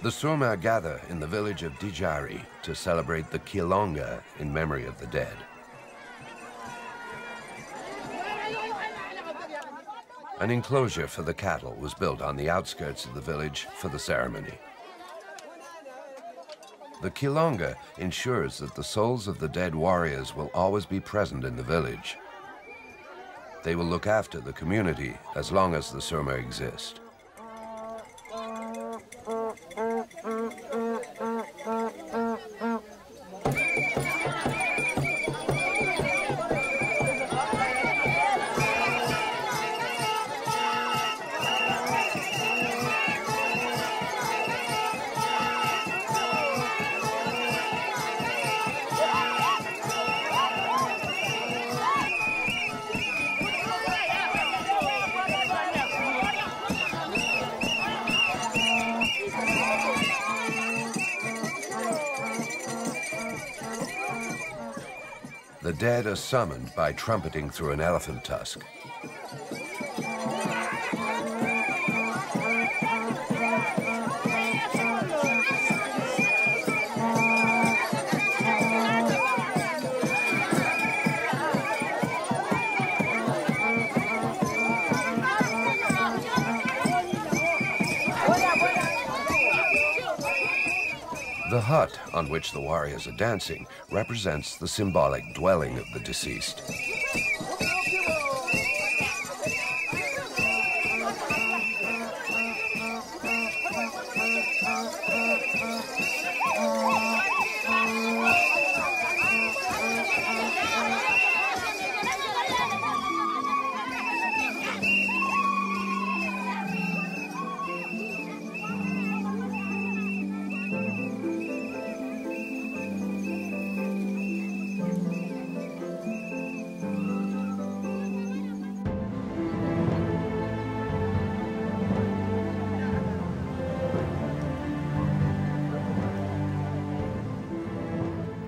The Surma gather in the village of Dijari to celebrate the Kilonga in memory of the dead. An enclosure for the cattle was built on the outskirts of the village for the ceremony. The Kilonga ensures that the souls of the dead warriors will always be present in the village. They will look after the community as long as the Surma exist. The dead are summoned by trumpeting through an elephant tusk. The hut on which the warriors are dancing represents the symbolic dwelling of the deceased.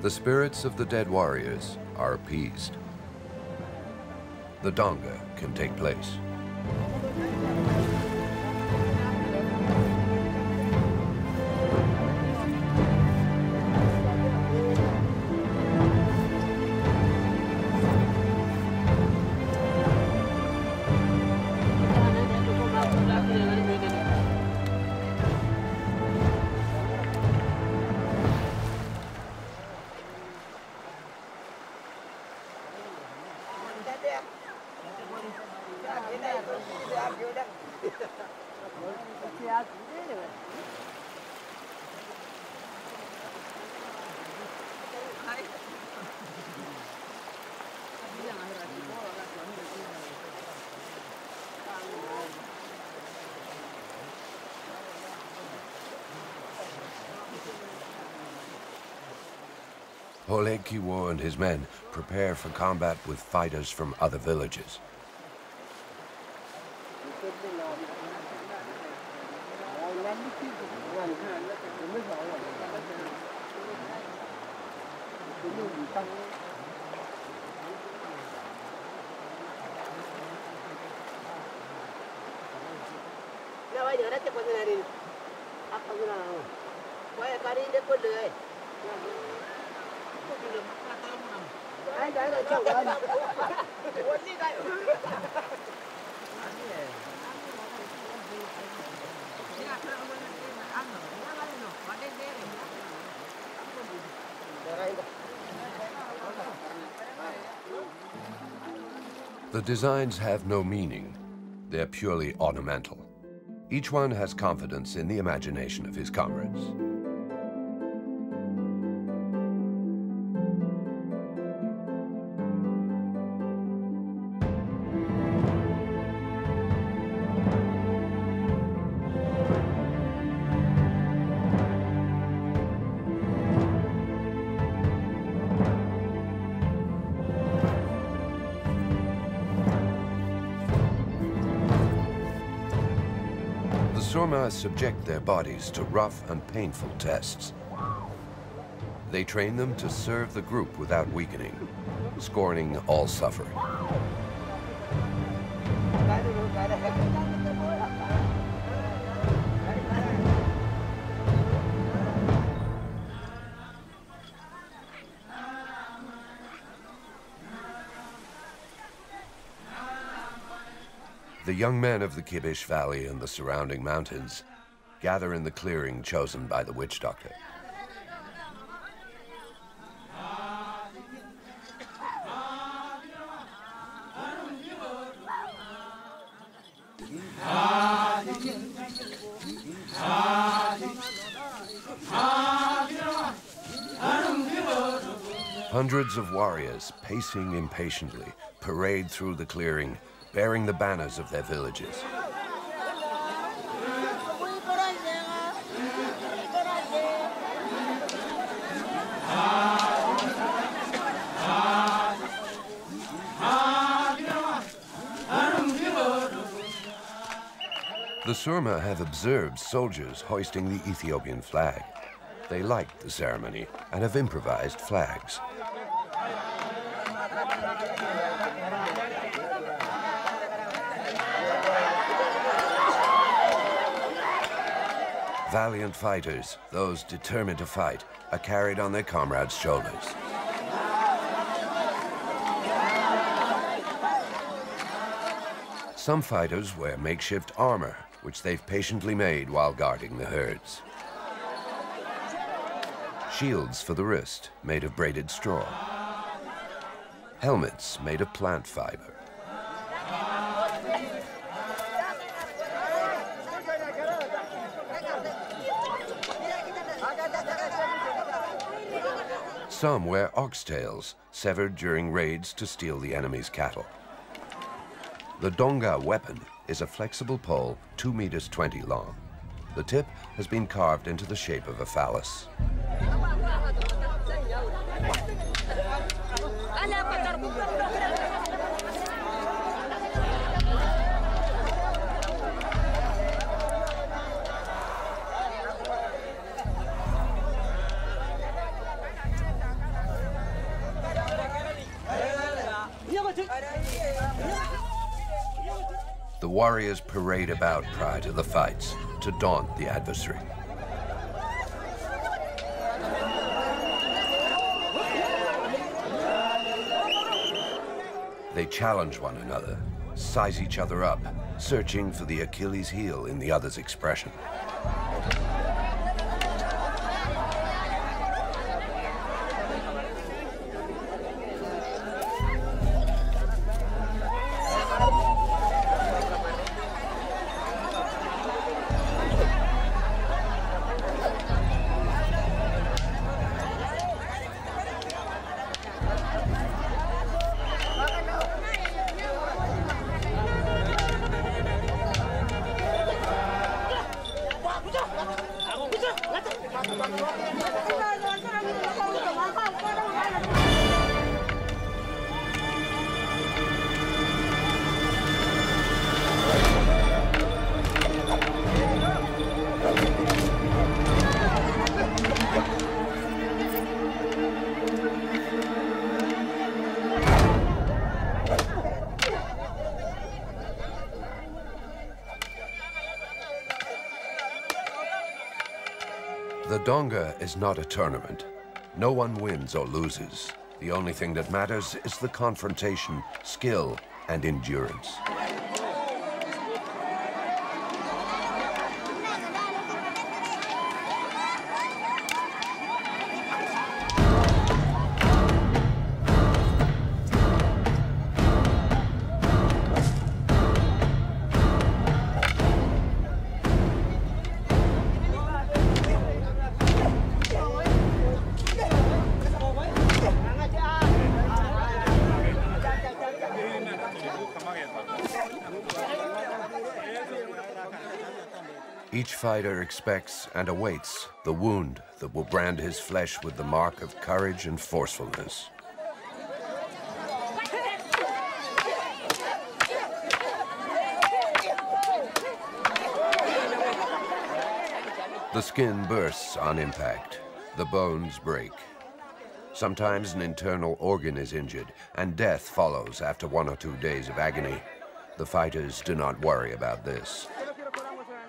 The spirits of the dead warriors are appeased. The Donga can take place. Kiwo and his men prepare for combat with fighters from other villages. The designs have no meaning. They're purely ornamental. Each one has confidence in the imagination of his comrades. Surma subject their bodies to rough and painful tests. They train them to serve the group without weakening, scorning all suffering. The young men of the Kibish Valley and the surrounding mountains gather in the clearing chosen by the witch doctor. Hundreds of warriors, pacing impatiently, parade through the clearing, bearing the banners of their villages. The Surma have observed soldiers hoisting the Ethiopian flag. They liked the ceremony and have improvised flags. Valiant fighters, those determined to fight, are carried on their comrades' shoulders. Some fighters wear makeshift armor, which they've patiently made while guarding the herds. Shields for the wrist, made of braided straw. Helmets made of plant fiber. Some wear oxtails, severed during raids to steal the enemy's cattle. The Donga weapon is a flexible pole 2 meters 20 long. The tip has been carved into the shape of a phallus. The warriors parade about prior to the fights to daunt the adversary. They challenge one another, size each other up, searching for the Achilles heel in the other's expression. The Donga is not a tournament. No one wins or loses. The only thing that matters is the confrontation, skill, and endurance. Each fighter expects and awaits the wound that will brand his flesh with the mark of courage and forcefulness. The skin bursts on impact. The bones break. Sometimes an internal organ is injured, and death follows after 1 or 2 days of agony. The fighters do not worry about this.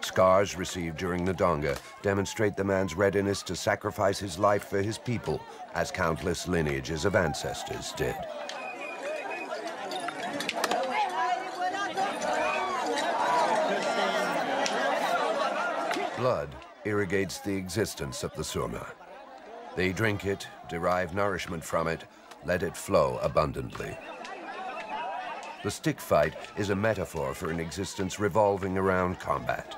Scars received during the Donga demonstrate the man's readiness to sacrifice his life for his people, as countless lineages of ancestors did. Blood irrigates the existence of the Surma. They drink it, derive nourishment from it, let it flow abundantly. The stick fight is a metaphor for an existence revolving around combat.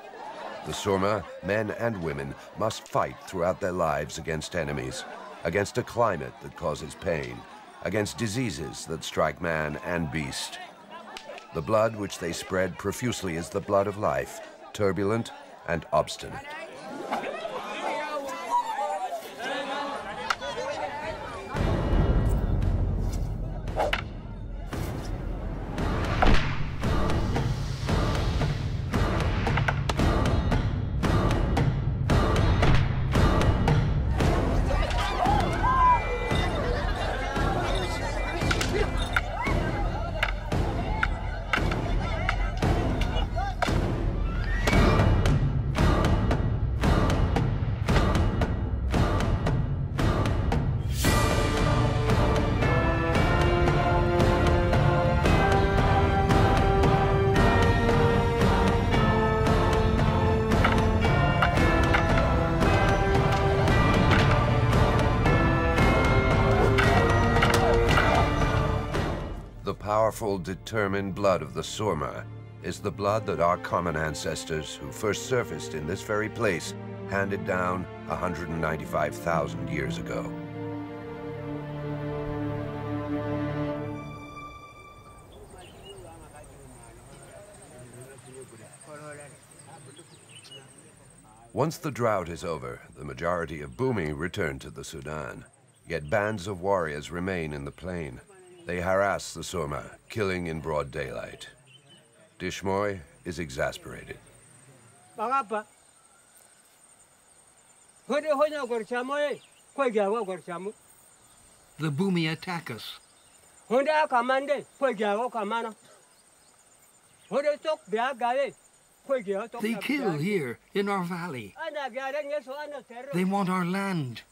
The Surma, men and women, must fight throughout their lives against enemies, against a climate that causes pain, against diseases that strike man and beast. The blood which they spread profusely is the blood of life, turbulent and obstinate. The powerful, determined blood of the Surma is the blood that our common ancestors, who first surfaced in this very place, handed down 195,000 years ago. Once the drought is over, the majority of Bumi return to the Sudan. Yet bands of warriors remain in the plain. They harass the Surma, killing in broad daylight. Dishmoy is exasperated. The Bumi attack us. They kill here in our valley. They want our land.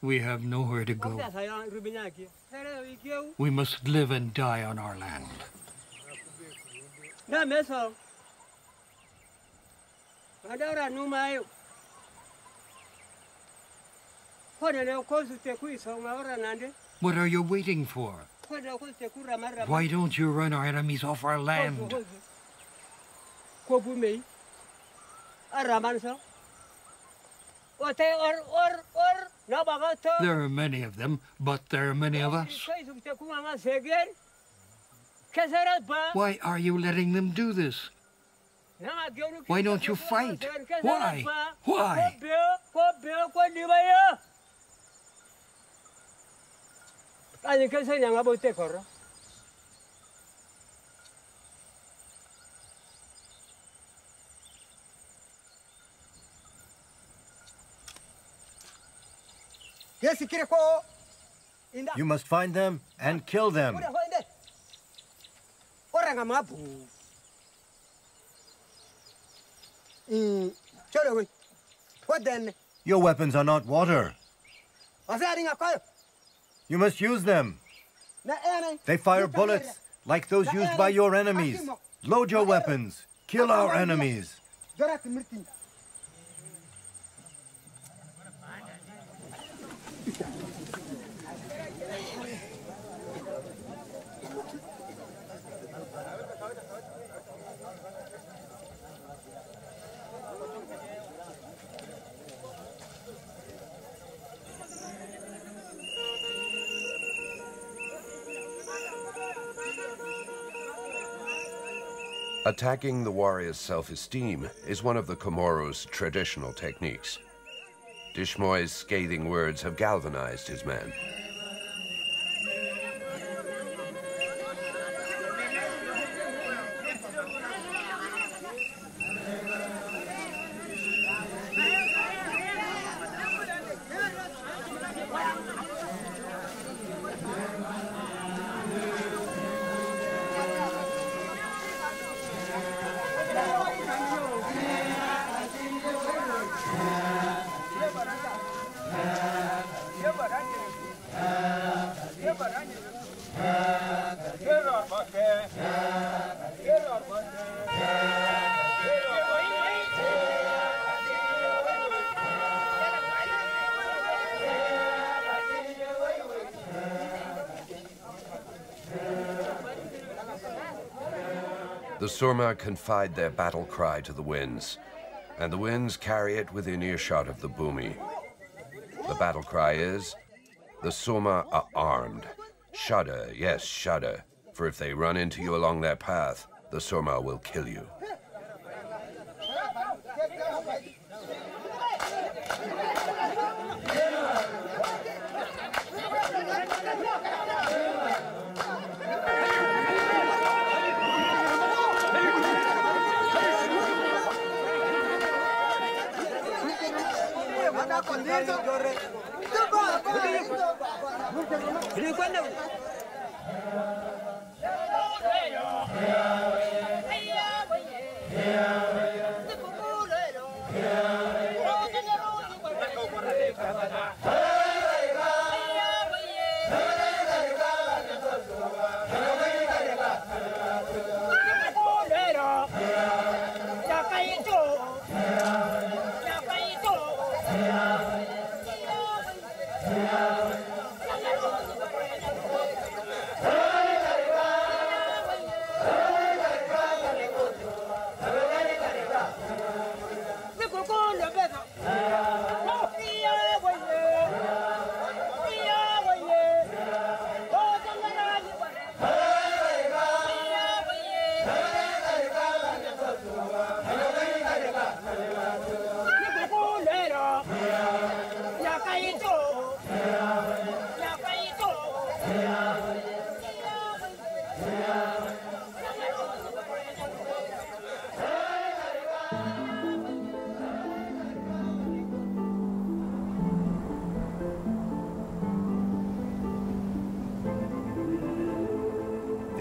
We have nowhere to go. We must live and die on our land. What are you waiting for? Why don't you run our enemies off our land? There are many of them, but there are many of us. Why are you letting them do this? Why don't you fight? Why? Why? You must find them and kill them. What then? Your weapons are not water. You must use them. They fire bullets like those used by your enemies. Load your weapons. Kill our enemies. Attacking the warrior's self-esteem is one of the Comoros' traditional techniques. Dishmoy's scathing words have galvanized his men. The Surma confide their battle cry to the winds, and the winds carry it within earshot of the Bumi. The battle cry is, the Surma are armed. Shudder, yes, shudder, for if they run into you along their path, the Surma will kill you.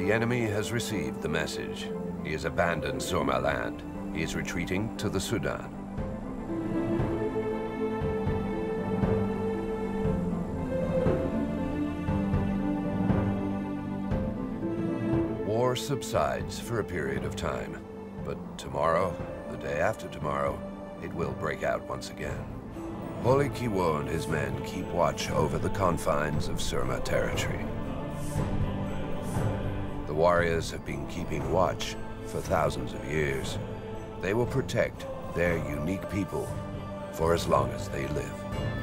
The enemy has received the message. He has abandoned Surma land. He is retreating to the Sudan. War subsides for a period of time, but tomorrow, the day after tomorrow, it will break out once again. Holy Kiwo and his men keep watch over the confines of Surma territory. The warriors have been keeping watch for thousands of years. They will protect their unique people for as long as they live.